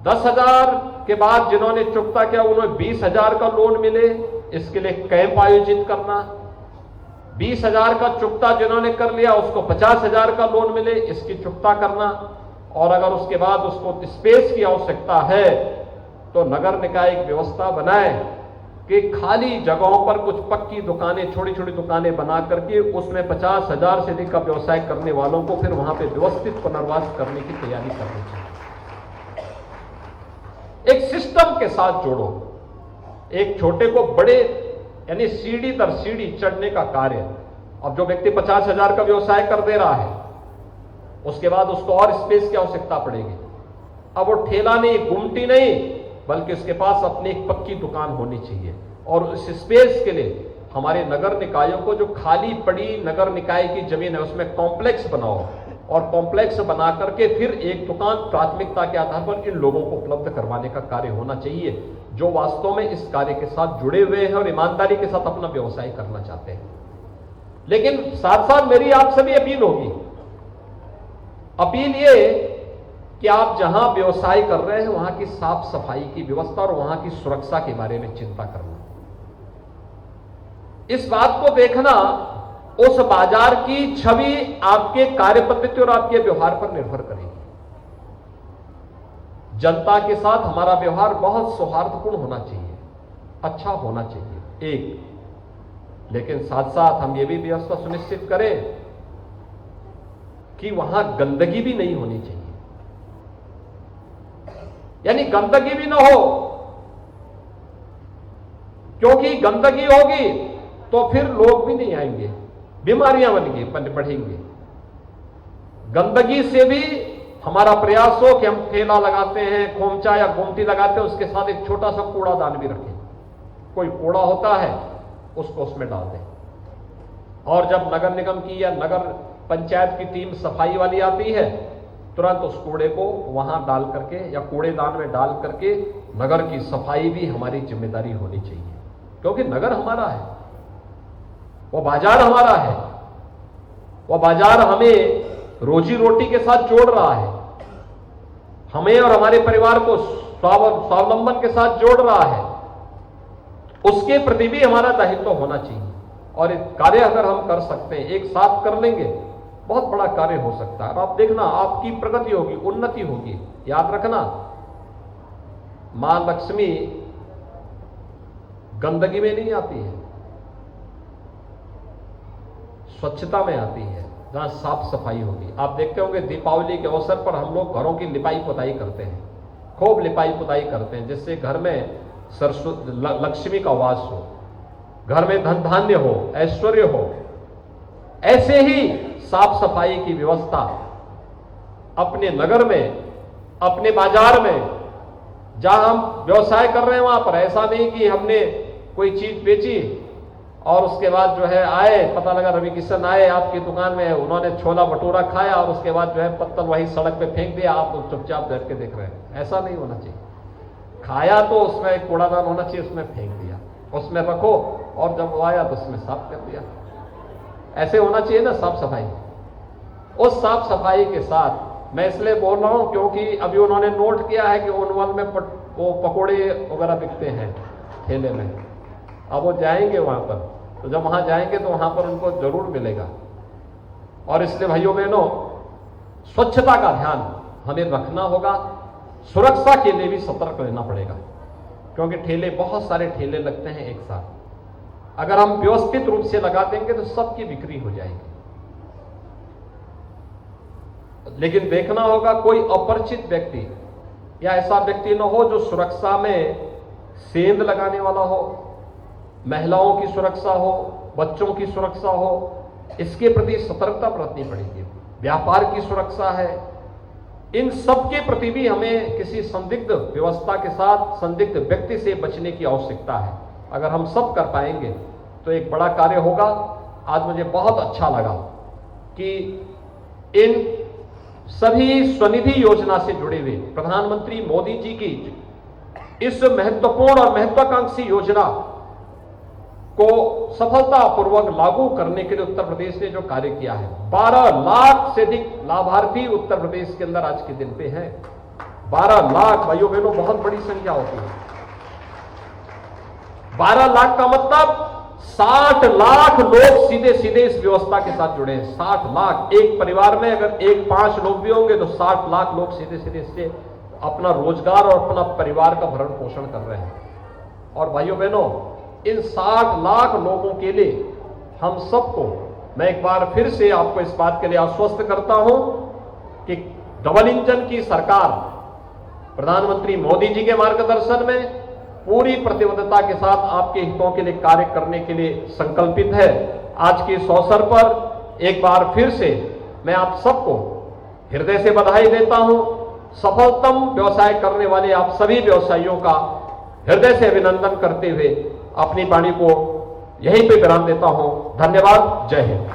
10,000 के बाद जिन्होंने चुकता किया उन्हें 20,000 का लोन मिले, इसके लिए कैंप आयोजित करना। 20,000 का चुकता जिन्होंने कर लिया उसको 50,000 का लोन मिले, इसकी चुकता करना। और अगर उसके बाद उसको स्पेस की आवश्यकता है तो नगर निकाय एक व्यवस्था बनाए कि खाली जगहों पर कुछ पक्की दुकानें, छोटी छोटी दुकानें बना करके उसमें 50,000 से अधिक का व्यवसाय करने वालों को फिर वहां पे व्यवस्थित पुनर्वास करने की तैयारी करनी चाहिए। एक सिस्टम के साथ जोड़ो, एक छोटे को बड़े यानी सीढ़ी दर सीढ़ी चढ़ने का कार्य। अब जो व्यक्ति 50,000 का व्यवसाय कर दे रहा है उसके बाद उसको और स्पेस की आवश्यकता पड़ेगी। अब वो ठेला नहीं, गुमटी नहीं, बल्कि उसके पास अपनी एक पक्की दुकान होनी चाहिए। और उस स्पेस के लिए हमारे नगर निकायों को जो खाली पड़ी नगर निकाय की जमीन है उसमें कॉम्प्लेक्स बनाओ, और कॉम्प्लेक्स बना करके फिर एक दुकान प्राथमिकता के आधार पर इन लोगों को उपलब्ध करवाने का कार्य होना चाहिए जो वास्तव में इस कार्य के साथ जुड़े हुए हैं और ईमानदारी के साथ अपना व्यवसाय करना चाहते हैं। लेकिन साथ साथ मेरी आप सभी अपील होगी, अपील ये कि आप जहां व्यवसाय कर रहे हैं वहां की साफ सफाई की व्यवस्था और वहां की सुरक्षा के बारे में चिंता करना। इस बात को देखना उस बाजार की छवि आपके कार्य पद्धति और आपके व्यवहार पर निर्भर करेगी। जनता के साथ हमारा व्यवहार बहुत सौहार्दपूर्ण होना चाहिए, अच्छा होना चाहिए एक। लेकिन साथ साथ हम ये भी व्यवस्था सुनिश्चित करें कि वहां गंदगी भी नहीं होनी चाहिए, यानी गंदगी भी ना हो, क्योंकि गंदगी होगी तो फिर लोग भी नहीं आएंगे, बीमारियां बढ़ेंगी। गंदगी से भी हमारा प्रयास हो कि हम ठेला लगाते हैं, खोमचा या गुमटी लगाते हैं, उसके साथ एक छोटा सा कूड़ादान भी रखें। कोई कूड़ा होता है उसको उसमें डाल दें, और जब नगर निगम की या नगर पंचायत की टीम सफाई वाली आती है तुरंत उस कूड़े को वहां डाल करके या कूड़ेदान में डाल करके नगर की सफाई भी हमारी जिम्मेदारी होनी चाहिए। क्योंकि नगर हमारा है, वो बाजार हमारा है, वो बाजार हमें रोजी रोटी के साथ जोड़ रहा है, हमें और हमारे परिवार को स्वावलंबन के साथ जोड़ रहा है। उसके प्रति भी हमारा दायित्व होना चाहिए। और एक कार्य अगर हम कर सकते हैं, एक साथ कर लेंगे, बहुत बड़ा कार्य हो सकता है। और आप देखना आपकी प्रगति होगी, उन्नति होगी। याद रखना, मां लक्ष्मी गंदगी में नहीं आती है, स्वच्छता में आती है, जहां साफ सफाई होगी। आप देखते होंगे दीपावली के अवसर पर हम लोग घरों की लिपाई पुताई करते हैं, खूब लिपाई पुताई करते हैं, जिससे घर में लक्ष्मी का वास हो, घर में धन धान्य हो, ऐश्वर्य हो। ऐसे ही साफ सफाई की व्यवस्था अपने नगर में, अपने बाजार में, जहां हम व्यवसाय कर रहे हैं वहां पर ऐसा नहीं कि हमने कोई चीज बेची और उसके बाद जो है आए, पता लगा रवि किशन आए आपकी दुकान में, उन्होंने छोला भटूरा खाया और उसके बाद जो है पत्तल वही सड़क पे फेंक दिया, आप लोग चुपचाप बैठ के देख रहे हैं। ऐसा नहीं होना चाहिए। खाया तो उसमें एक कूड़ादान होना चाहिए, उसमें फेंक दिया, उसमें रखो, और जब वो आया तो उसमें साफ कर दिया। ऐसे होना चाहिए ना साफ सफाई। उस साफ सफाई के साथ मैं इसलिए बोल रहा हूं क्योंकि अभी उन्होंने नोट किया है कि ओनवल में वो पकोड़े वगैरह बिकते हैं ठेले में। अब वो जाएंगे वहां पर, तो जब वहां जाएंगे तो वहां पर उनको जरूर मिलेगा। और इसलिए भाइयों बहनों, स्वच्छता का ध्यान हमें रखना होगा। सुरक्षा के लिए भी सतर्क रहना पड़ेगा, क्योंकि ठेले, बहुत सारे ठेले लगते हैं एक साथ। अगर हम व्यवस्थित रूप से लगा देंगे तो सबकी बिक्री हो जाएगी। लेकिन देखना होगा कोई अपरिचित व्यक्ति या ऐसा व्यक्ति न हो जो सुरक्षा में सेंध लगाने वाला हो, महिलाओं की सुरक्षा हो, बच्चों की सुरक्षा हो, इसके प्रति सतर्कता बरतनी पड़ेगी। व्यापार की सुरक्षा है, इन सब के प्रति भी हमें किसी संदिग्ध व्यवस्था के साथ, संदिग्ध व्यक्ति से बचने की आवश्यकता है। अगर हम सब कर पाएंगे तो एक बड़ा कार्य होगा। आज मुझे बहुत अच्छा लगा कि इन सभी स्वनिधि योजना से जुड़े हुए प्रधानमंत्री मोदी जी की इस महत्वपूर्ण और महत्वाकांक्षी योजना को सफलतापूर्वक लागू करने के लिए उत्तर प्रदेश ने जो कार्य किया है, 12 लाख से अधिक लाभार्थी उत्तर प्रदेश के अंदर आज के दिन पे हैं। 12 लाख भाइयों बहनों बहुत बड़ी संख्या होती है। 12 लाख का मतलब 60 लाख लोग सीधे सीधे इस व्यवस्था के साथ जुड़े हैं। 60 लाख, एक परिवार में अगर 5 लोग भी होंगे तो 60 लाख लोग सीधे सीधे इससे अपना रोजगार और अपना परिवार का भरण पोषण कर रहे हैं। और भाइयों बहनों, इन 60 लाख लोगों के लिए हम सबको मैं एक बार फिर से आपको इस बात के लिए आश्वस्त करता हूं कि डबल इंजन की सरकार प्रधानमंत्री मोदी जी के मार्गदर्शन में पूरी प्रतिबद्धता के साथ आपके हितों के लिए कार्य करने के लिए संकल्पित है। आज के इस अवसर पर एक बार फिर से मैं आप सबको हृदय से बधाई देता हूं। सफलतम व्यवसाय करने वाले आप सभी व्यवसायियों का हृदय से अभिनंदन करते हुए अपनी वाणी को यहीं पे विराम देता हूं। धन्यवाद। जय हिंद।